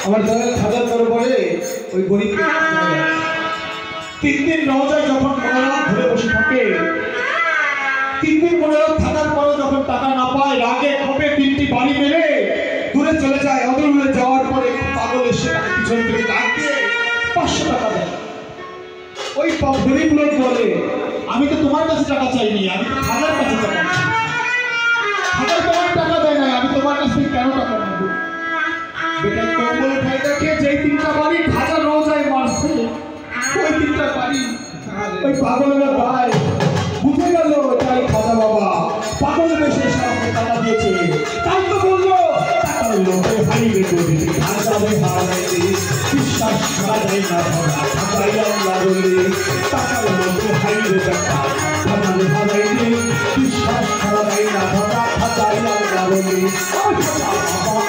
আমার দলের খাজার দরবারে ওই গরিব 3 দিন রওজায় যখন মনোরম ধরে বসে থাকে, 3 দিন মনোরম থাকার পরে যখন টাকা না পায়, রাগে ক্ষোভে 3টি বাড়ি মেরে দূরে চলে যায়। অদূরে যাওয়ার পরে পাগল এসে তাকে পিছন থেকে ডাক দিয়ে 500 টাকা দেয়। ওই গরিব লোক বলে, আমি তো তোমার কাছে টাকা চাইনি, আমি তো খাজার কাছে টাকা চাই। খাজা তোমার টাকা দেয় না, আমি তোমার কাছ থেকে কেন টাকা নেব? বেটা কম্বল খাই দেখে যেই 3টা বাড়ি খাজা রওজায় মারছে, ওই 3টা বাড়ি ওই পাগলের ভাই বুঝে গেল এটাই খাজা বাবা পাগল বেশে সামনে টাকা দিয়েছে। তাই তো বললো টাকার লোকে হাইরে করে খাজাবে হারাইতে বিশ্বাস করা যায় না, খাজাই আল্লাহ বলে টাকার লোকে হাইরে টাকা খাজাবে হারাইতে বিশ্বাস করা যায় না, খাজাই আল্লাহ বলে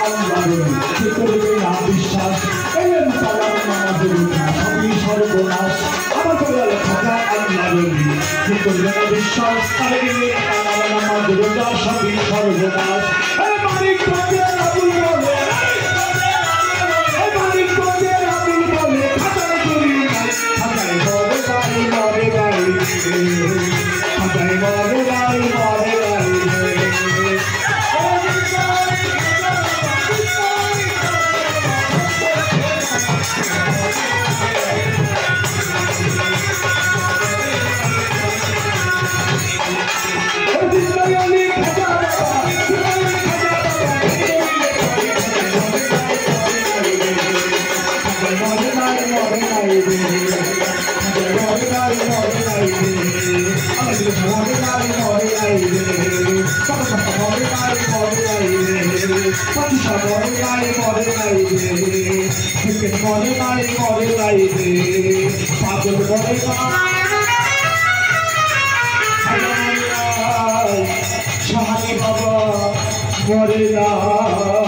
আল্লাহ বলে কি করবে না বিশ্বাস এলেন সালাম নামাজের সবই সর্বনাশ। আমার বলে খাজা আল্লাহ বলে কি করবে না বিশ্বাস তাহলে গেলে নামাজের সবই সর্বনাশ। মালিক বলে আবুল বলে, মালিক বলে আবুল বলে খাজাই করি খাজাই মরে বাড়ি মরে বাড়ি খাজাই মরে বাড়ি মরে বাড়ি। Baba,